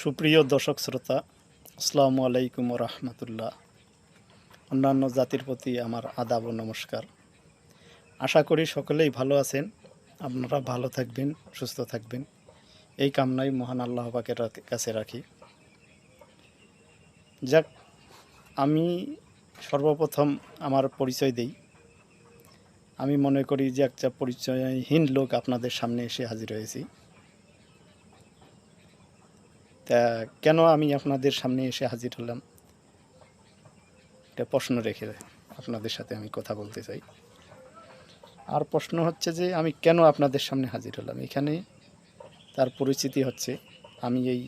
সুপ্রিয় দর্শক শ্রোতা, আসসালামু আলাইকুম রহমতুল্লাহ। অন্যান্য জাতির প্রতি আমার আদাব ও নমস্কার। আশা করি সকলেই ভালো আছেন। আপনারা ভালো থাকবেন, সুস্থ থাকবেন, এই কামনাই মহান আল্লাহ পাকের কাছে রাখি। যাক, আমি সর্বপ্রথম আমার পরিচয় দেই। আমি মনে করি যে একটা পরিচয়হীন লোক আপনাদের সামনে এসে হাজির হয়েছি। তা কেন আমি আপনাদের সামনে এসে হাজির হলাম, একটা প্রশ্ন রেখে আপনাদের সাথে আমি কথা বলতে চাই। আর প্রশ্ন হচ্ছে যে আমি কেন আপনাদের সামনে হাজির হলাম এখানে, তার পরিচিতি হচ্ছে আমি এই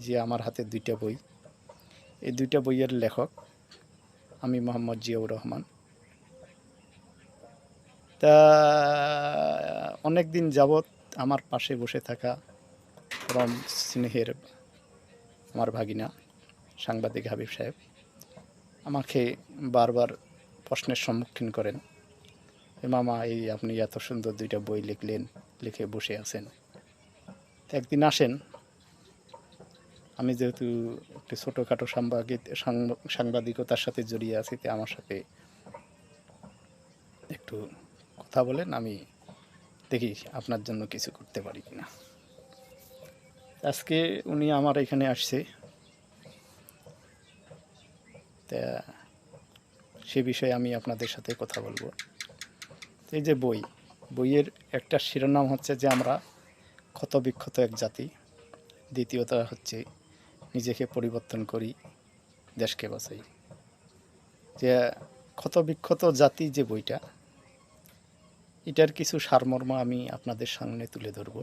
যে আমার হাতে দুইটা বই, এই দুইটা বইয়ের লেখক আমি মোহাম্মদ জিয়াউর রহমান। তা অনেক দিন যাবৎ আমার পাশে বসে থাকা পরম স্নেহের আমার ভাগিনা সাংবাদিক হাবিব সাহেব আমাকে বারবার প্রশ্নের সম্মুখীন করেন, মামা এই আপনি এত সুন্দর দুইটা বই লিখলেন, লিখে বসে আছেন, তো একদিন আসেন। আমি যেহেতু একটি ছোটোখাটো সাংবাদিকতার সাথে জড়িয়ে আছি, তো আমার সাথে একটু কথা বলেন, আমি দেখি আপনার জন্য কিছু করতে পারি কিনা। আজকে উনি আমার এখানে আসছে, তা সে বিষয়ে আমি আপনাদের সাথে কথা বলবো। এই যে বইয়ের একটা শিরোনাম হচ্ছে যে আমরা ক্ষতবিক্ষত এক জাতি, দ্বিতীয়টা হচ্ছে নিজেকে পরিবর্তন করি, দেশকে বাঁচাই। যে ক্ষতবিক্ষত জাতি যে বইটা, এটার কিছু সারমর্ম আমি আপনাদের সামনে তুলে ধরব।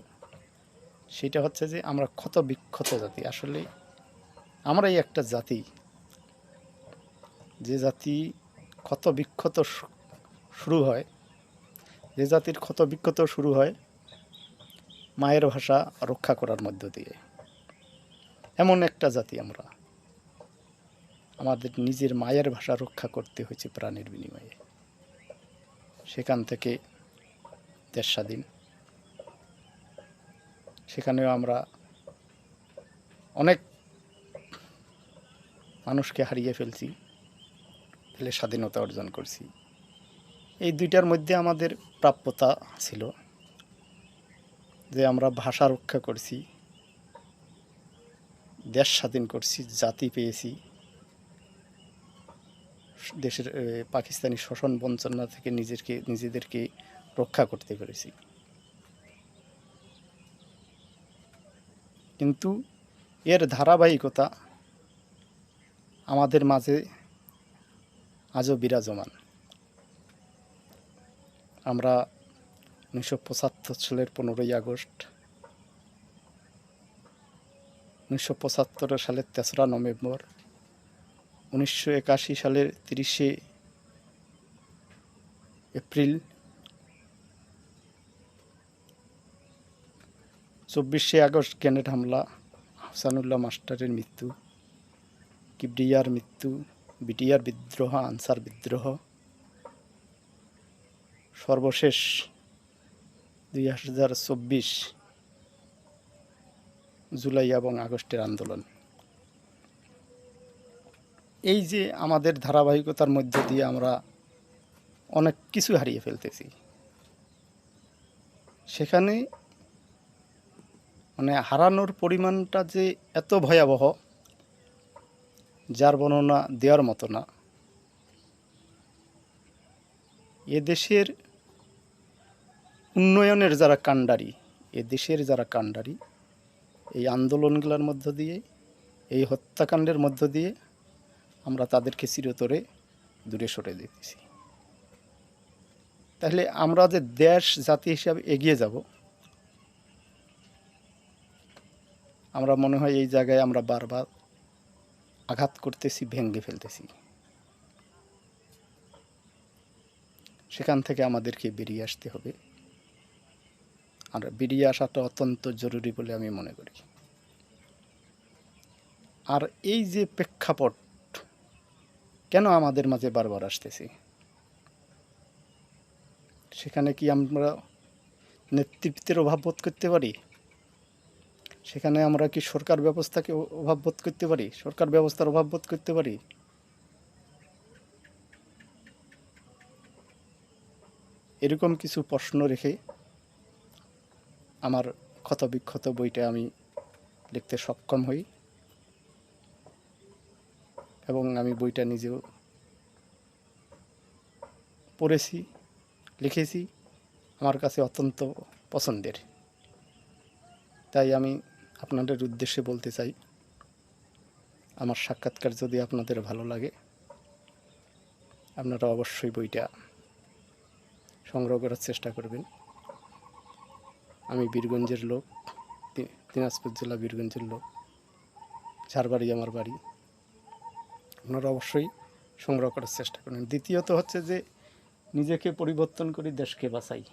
সেটা হচ্ছে যে আমরা ক্ষতবিক্ষত জাতি, আসলে আমরাই একটা জাতি, যে জাতি ক্ষতবিক্ষত শুরু হয়, যে জাতির ক্ষতবিক্ষত শুরু হয় মায়ের ভাষা রক্ষা করার মধ্য দিয়ে। এমন একটা জাতি আমরা, আমাদের নিজের মায়ের ভাষা রক্ষা করতে হয়েছে প্রাণের বিনিময়ে। সেখান থেকে দেশ স্বাধীন, সেখানেও আমরা অনেক মানুষকে হারিয়ে ফেলে স্বাধীনতা অর্জন করছি। এই দুইটার মধ্যে আমাদের প্রাপ্যতা ছিল যে আমরা ভাষা রক্ষা করছি, দেশ স্বাধীন করছি, জাতি পেয়েছি, দেশের পাকিস্তানি শোষণ বঞ্চনা থেকে নিজেদেরকে রক্ষা করতে পেরেছি। কিন্তু এর ধারাবাহিকতা আমাদের মাঝে আজও বিরাজমান। আমরা 1975 সালের 15ই আগস্ট, 1975 সালের 3রা নভেম্বর, 1981 সালের 30শে এপ্রিল, 24শে আগস্ট গ্রেনেড হামলা, আহসানুল্লাহ মাস্টারের মৃত্যু, কিবরিয়ার মৃত্যু, বিটিআর বিদ্রোহ, আনসার বিদ্রোহ, সর্বশেষ 2024 জুলাই এবং আগস্টের আন্দোলন। এই যে আমাদের ধারাবাহিকতার মধ্য দিয়ে আমরা অনেক কিছু হারিয়ে ফেলতেছি, সেখানে মানে হারানোর পরিমাণটা যে এত ভয়াবহ, যার বর্ণনা দেওয়ার মতো না। এদেশের উন্নয়নের যারা কাণ্ডারি, এদেশের যারা কাণ্ডারি, এই আন্দোলনগুলোর মধ্য দিয়ে, এই হত্যাকাণ্ডের মধ্য দিয়ে আমরা তাদেরকে চিরতরে দূরে সরে দিতেছি। তাহলে আমরা যে দেশ জাতি হিসাবে এগিয়ে যাব, আমরা মনে হয় এই জায়গায় আমরা বারবার আঘাত করতেছি, ভেঙে ফেলতেছি। সেখান থেকে আমাদেরকে বেরিয়ে আসতে হবে, আর বেরিয়ে আসাটা অত্যন্ত জরুরি বলে আমি মনে করি। আর এই যে প্রেক্ষাপট কেন আমাদের মাঝে বারবার আসতেছে, সেখানে কি আমরা নেতৃত্বের অভাব বোধ করতে পারি? সেখানে আমরা কি সরকার ব্যবস্থাকে অভাব বোধ করতে পারি, সরকার ব্যবস্থার অভাব বোধ করতে পারি? এরকম কিছু প্রশ্ন রেখে আমার ক্ষতবিক্ষত বইটা আমি লিখতে সক্ষম হই, এবং আমি বইটা নিজেও পড়েছি, লিখেছি, আমার কাছে অত্যন্ত পছন্দের। তাই আমি আপনাদের উদ্দেশ্যে বলতে চাই, আমার সাক্ষাৎকার যদি আপনাদের ভালো লাগে, আপনারা অবশ্যই বইটা সংগ্রহ করার চেষ্টা করবেন। আমি বীরগঞ্জের লোক, দিনাজপুর জেলা বীরগঞ্জের লোক, ঝাড়বাড়ি আমার বাড়ি। আপনারা অবশ্যই সংগ্রহ করার চেষ্টা করবেন। দ্বিতীয়ত হচ্ছে যে নিজেকে পরিবর্তন করি, দেশকে বাঁচাই,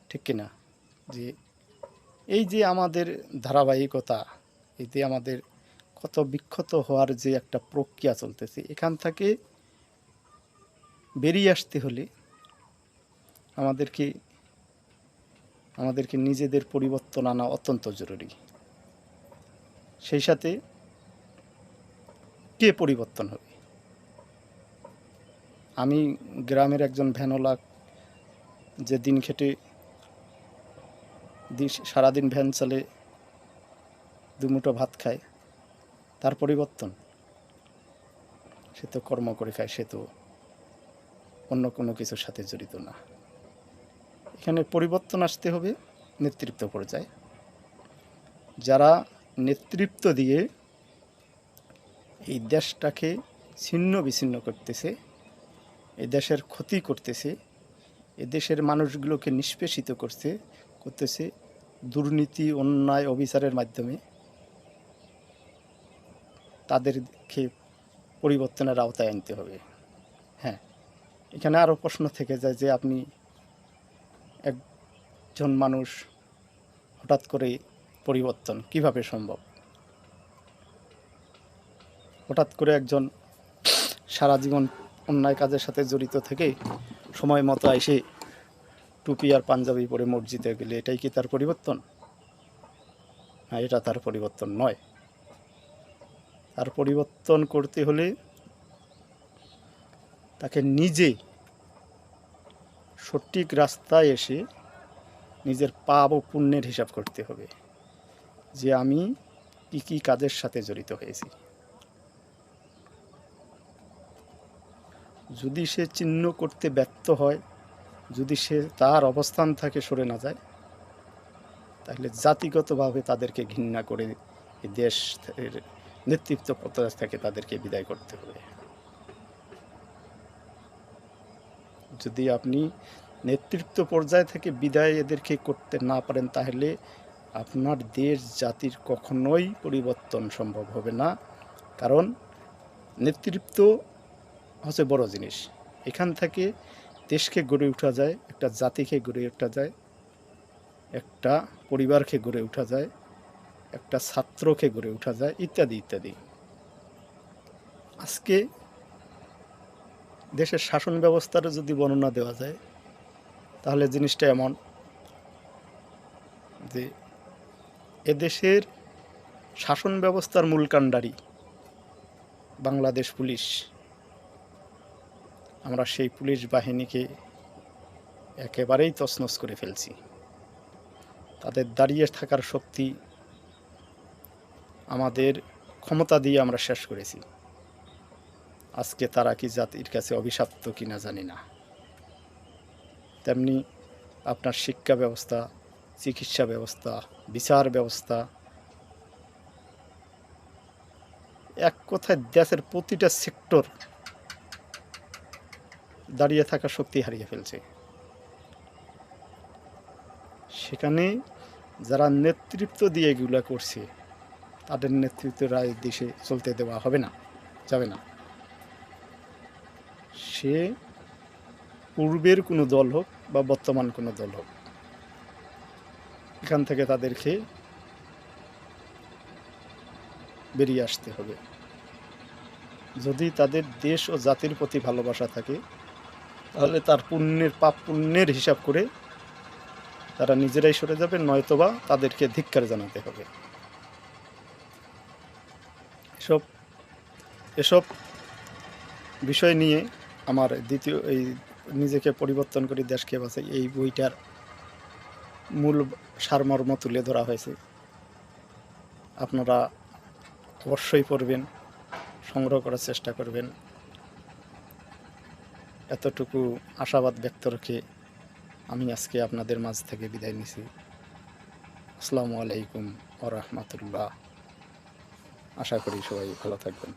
ঠিক কিনা? যে এই যে আমাদের ধারাবাহিকতা, এই যে আমাদের ক্ষত বিক্ষত হওয়ার যে একটা প্রক্রিয়া চলতেছে, এখান থেকে বেরিয়ে আসতে হলে আমাদেরকে নিজেদের পরিবর্তন আনা অত্যন্ত জরুরি। সেই সাথে কে পরিবর্তন হবে? আমি গ্রামের একজন ভ্যানওয়ালা, যে দিন খেটে সারাদিন ভ্যান চালে, দুমুঠো ভাত খায়, তার পরিবর্তন? সে তো কর্ম করে খায়, সে তো অন্য কোনো কিছুর সাথে জড়িত না। এখানে পরিবর্তন আসতে হবে নেতৃত্ব পর্যায়ে। যারা নেতৃত্ব দিয়ে এই দেশটাকে ছিন্ন বিচ্ছিন্ন করতেছে, এই দেশের ক্ষতি করতেছে, এ দেশের মানুষগুলোকে নিষ্পেষিত করতেছে দুর্নীতি, অন্যায়, অবিচারের মাধ্যমে, তাদেরকে পরিবর্তনের আওতায় আনতে হবে। হ্যাঁ, এখানে আরও প্রশ্ন থেকে যায় যে আপনি একজন মানুষ হঠাৎ করে পরিবর্তন কিভাবে সম্ভব? হঠাৎ করে একজন সারা জীবন অন্যায় কাজের সাথে জড়িত থেকে সময় মতো এসে টুপি আর পাঞ্জাবি পরে মসজিদে গেলে এটাই কি তার পরিবর্তন? না, এটা তার পরিবর্তন নয়। তার পরিবর্তন করতে হলে তাকে নিজে সঠিক রাস্তায় এসে নিজের পাপ ও পুণ্যের হিসাব করতে হবে, যে আমি কী কী কাজের সাথে জড়িত হয়েছি। যদি সে চিহ্ন করতে ব্যর্থ হয়, যদি সে তার অবস্থান থেকে সরে না যায়, তাহলে জাতিগতভাবে তাদেরকে ঘৃণা করে এই দেশের নেতৃত্ব পর্যায় থেকে তাদেরকে বিদায় করতে হবে। যদি আপনি নেতৃত্ব পর্যায় থেকে বিদায় এদেরকে করতে না পারেন, তাহলে আপনার দেশ জাতির কখনোই পরিবর্তন সম্ভব হবে না। কারণ নেতৃত্ব হচ্ছে বড় জিনিস। এখান থেকে দেশকে গড়ে ওঠা যায়, একটা জাতিকে গড়ে ওঠা যায়, একটা পরিবারকে গড়ে ওঠা যায়, একটা ছাত্রকে গড়ে ওঠা যায়, ইত্যাদি ইত্যাদি। আজকে দেশের শাসন ব্যবস্থার যদি বর্ণনা দেওয়া যায়, তাহলে জিনিসটা এমন যে এদেশের শাসন ব্যবস্থার মূল কাণ্ডারি বাংলাদেশ পুলিশ। আমরা সেই পুলিশ বাহিনীকে একেবারেই তছনছ করে ফেলছি। তাদের দাঁড়িয়ে থাকার শক্তি আমাদের ক্ষমতা দিয়ে আমরা শেষ করেছি। আজকে তারা কি জাতির কাছে অভিশপ্ত কিনা জানি না। তেমনি আপনার শিক্ষা ব্যবস্থা, চিকিৎসা ব্যবস্থা, বিচার ব্যবস্থা, এক কথায় দেশের প্রতিটা সেক্টর দাঁড়িয়ে থাকার শক্তি হারিয়ে ফেলছে। সেখানে যারা নেতৃত্ব দিয়ে এগুলো করছে, তাদের নেতৃত্বের রায় দেশে চলতে দেওয়া হবে না, যাবে না। সে পূর্বের কোনো দল হোক বা বর্তমান কোনো দল হোক, এখান থেকে তাদেরকে বেরিয়ে আসতে হবে। যদি তাদের দেশ ও জাতির প্রতি ভালোবাসা থাকে, তাহলে তার পাপ পুণ্যের হিসাব করে তারা নিজেরাই সরে যাবে, নয়তোবা তাদেরকে ধিক্কার জানাতে হবে। এসব এসব বিষয় নিয়ে আমার দ্বিতীয় এই নিজেকে পরিবর্তন করে দেশকে বাঁচাই এই বইটার মূল সারমর্ম তুলে ধরা হয়েছে। আপনারা অবশ্যই পড়বেন, সংগ্রহ করার চেষ্টা করবেন। এতটুকু আশাবাদ ব্যক্ত রেখে আমি আজকে আপনাদের মাঝ থেকে বিদায় নিছি। আসসালামু আলাইকুম ওয়া রাহমাতুল্লাহ। আশা করি সবাই ভালো থাকবেন।